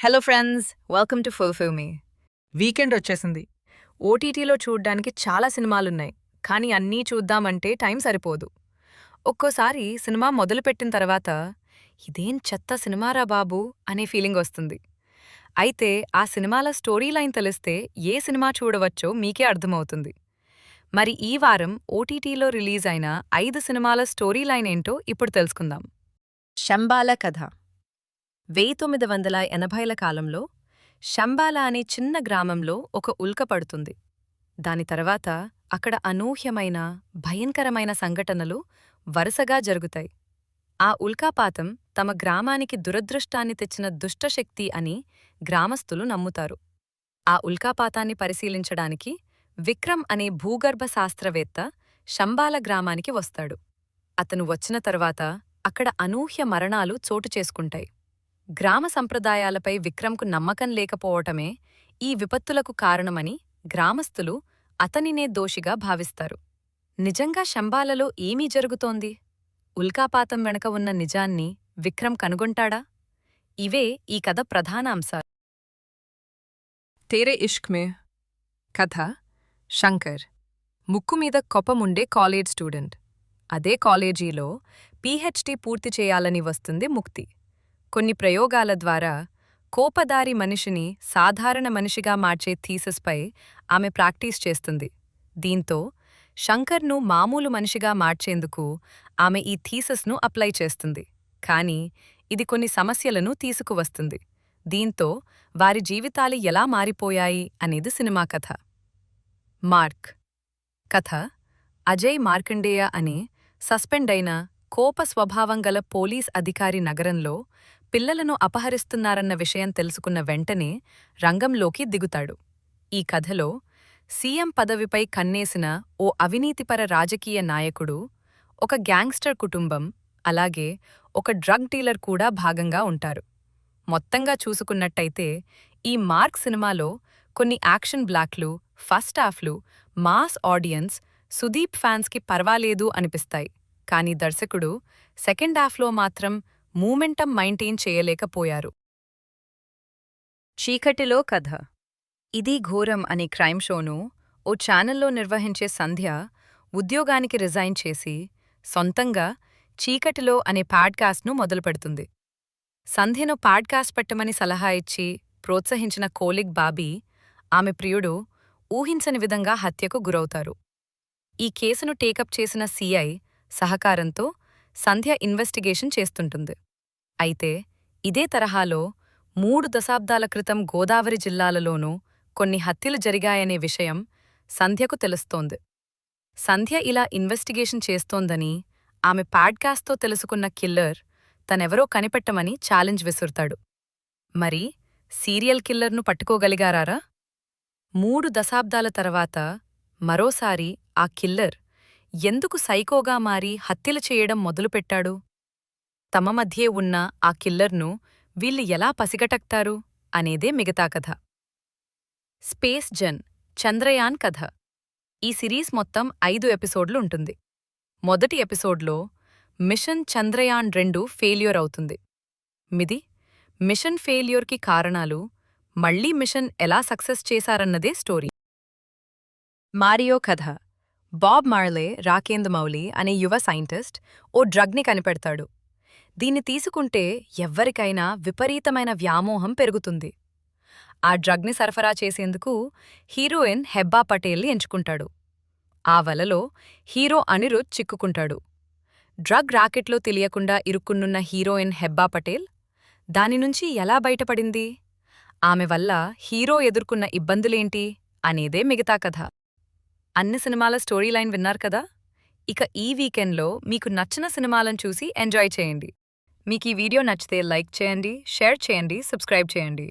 Hello friends, welcome to fulfil me. Weekend వచ్చేసింది. ఓటీటీలో చూడ్డానికి చాలా సినిమాలున్నాయి, కానీ అన్నీ చూద్దామంటే టైం సరిపోదు. ఒక్కోసారి సినిమా మొదలుపెట్టిన తర్వాత ఇదేం చెత్త సినిమారా బాబూ అనే ఫీలింగ్ వస్తుంది. అయితే ఆ సినిమాల స్టోరీ లైన్ తెలిస్తే ఏ సినిమా చూడవచ్చో మీకే అర్థమవుతుంది. మరి ఈ వారం ఓటీటీలో రిలీజ్ అయిన 5 సినిమాల స్టోరీ లైన్ ఏంటో ఇప్పుడు తెలుసుకుందాం. శంబాల కథ 1980ల కాలంలో శంబాల అనే చిన్న గ్రామంలో ఒక ఉల్క పడుతుంది. దాని తర్వాత అక్కడ అనూహ్యమైన భయంకరమైన సంఘటనలు వరుసగా జరుగుతాయి. ఆ ఉల్కాపాతం తమ గ్రామానికి దురదృష్టాన్ని తెచ్చిన దుష్టశక్తి అని గ్రామస్తులు నమ్ముతారు. ఆ ఉల్కాపాతాన్ని పరిశీలించడానికి విక్రమ్ అనే భూగర్భ శాస్త్రవేత్త శంబాల గ్రామానికి వస్తాడు. అతను వచ్చిన తర్వాత అక్కడ అనూహ్య మరణాలు చోటు చేసుకుంటాయి. గ్రామ సంప్రదాయాలపై విక్రమ్కు నమ్మకం లేకపోవటమే ఈ విపత్తులకు కారణమని గ్రామస్తులు అతనినే దోషిగా భావిస్తారు. నిజంగా శంబాలలో ఏమీ జరుగుతోంది? ఉల్కాపాతం వెనక ఉన్న నిజాన్ని విక్రమ్ కనుగొంటాడా? ఇవే ఈ కథ ప్రధాన అంశాలు. తేరే ఇష్క్ మే కథ. శంకర్ ముక్కుమీద కొప్పముండే కాలేజ్ స్టూడెంట్. అదే కాలేజీలో పీహెచ్డీ పూర్తి చేయాలని వస్తుంది ముక్తి. కొన్ని ప్రయోగాల ద్వారా కోపదారి మనిషిని సాధారణ మనిషిగా మార్చే థీసిస్పై ఆమె ప్రాక్టీస్ చేస్తుంది. దీంతో శంకర్ను మామూలు మనిషిగా మార్చేందుకు ఆమె ఈ థీసిస్ను అప్లై చేస్తుంది. కానీ ఇది కొన్ని సమస్యలను తీసుకువస్తుంది. దీంతో వారి జీవితాలు ఎలా మారిపోయాయి అనేది సినిమా కథ. మార్క్ కథ. అజయ్ మార్కండేయ అనే సస్పెండ్ అయిన కోప స్వభావం గల పోలీస్ అధికారి నగరంలో పిల్లలను అపహరిస్తున్నారన్న విషయం తెలుసుకున్న వెంటనే రంగంలోకి దిగుతాడు. ఈ కథలో సీఎం పదవిపై కన్నేసిన ఓ అవినీతిపర రాజకీయ నాయకుడు, ఒక గ్యాంగ్స్టర్ కుటుంబం, అలాగే ఒక డ్రగ్ డీలర్ కూడా భాగంగా ఉంటారు. మొత్తంగా చూసుకున్నట్టయితే ఈ మార్క్ సినిమాలో కొన్ని యాక్షన్ బ్లాక్లు, ఫస్ట్ హాఫ్లు మాస్ ఆడియన్స్, సుదీప్ ఫ్యాన్స్కి పర్వాలేదు అనిపిస్తాయి. కానీ దర్శకుడు సెకండ్ హాఫ్లో మాత్రం మూమెంటం మెయింటైన్ చేయలేకపోయారు. చీకటిలో కథ. ఇది ఘోరం అనే క్రైమ్ షోను ఓ ఛానల్లో నిర్వహించే సంధ్య ఉద్యోగానికి రిజైన్ చేసి సొంతంగా చీకటిలో అనే పాడ్కాస్ట్ను మొదలుపెడుతుంది. సంధ్యను పాడ్కాస్ట్ పెట్టమని సలహా ఇచ్చి ప్రోత్సహించిన కోలిగ్ బాబీ, ఆమె ప్రియుడు ఊహించని విధంగా హత్యకు గురవుతారు. ఈ కేసును టేకప్ చేసిన సీఐ సహకారంతో సంధ్య ఇన్వెస్టిగేషన్ చేస్తుంటుంది. అయితే ఇదే తరహాలో 3 దశాబ్దాల క్రితం గోదావరి జిల్లాలలోనూ కొన్ని హత్యలు జరిగాయనే విషయం సంధ్యకు తెలుస్తోంది. సంధ్య ఇలా ఇన్వెస్టిగేషన్ చేస్తోందని ఆమె పాడ్కాస్ట్తో తెలుసుకున్న కిల్లర్ తనెవరో కనిపెట్టమని ఛాలెంజ్ విసురుతాడు. మరి సీరియల్ కిల్లర్ను పట్టుకోగలిగారా? 3 దశాబ్దాల తర్వాత మరోసారి ఆ కిల్లర్ ఎందుకు సైకోగా మారి హత్యలు చేయడం మొదలుపెట్టాడు? తమ మధ్యే ఉన్న ఆ కిల్లర్ను వీళ్ళు ఎలా పసిగట్టగతారు అనేదే మిగతా కథ. స్పేస్ జన్ చంద్రయాన్ కథ. ఈ సిరీస్ మొత్తం 5 ఎపిసోడ్లు ఉంటుంది. మొదటి ఎపిసోడ్లో మిషన్ చంద్రయాన్ 2 ఫెయిల్యూర్ అవుతుంది. మిషన్ ఫెయిల్యూర్కి కారణాలు, మళ్లీ మిషన్ ఎలా సక్సెస్ చేశారన్నదే స్టోరీ. మారియో కథ. బాబ్ మార్లే రాకేంద్రమౌళి అనే యువ సైంటిస్ట్ ఓ డ్రగ్ని కనిపెడతాడు. దీన్ని తీసుకుంటే ఎవ్వరికైనా విపరీతమైన వ్యామోహం పెరుగుతుంది. ఆ డ్రగ్ని సరఫరా చేసేందుకు హీరోయిన్ హెబ్బా పటేల్ని ఎంచుకుంటాడు. ఆ వలలో హీరో అనిరుద్ చిక్కుకుంటాడు. డ్రగ్ రాకెట్లో తెలియకుండా ఇరుక్కునున్న హీరోయిన్ హెబ్బా పటేల్ దానినుంచి ఎలా బయటపడింది? ఆమె వల్ల హీరో ఎదుర్కొన్న ఇబ్బందులేంటి అనేదే మిగతా కథ. అన్ని సినిమాల స్టోరీ లైన్ విన్నారు కదా? ఇక ఈ వీకెండ్లో మీకు నచ్చిన సినిమాలను చూసి ఎంజాయ్ చేయండి. మీకు ఈ వీడియో నచ్చితే లైక్ చేయండి, షేర్ చేయండి, సబ్స్క్రైబ్ చేయండి.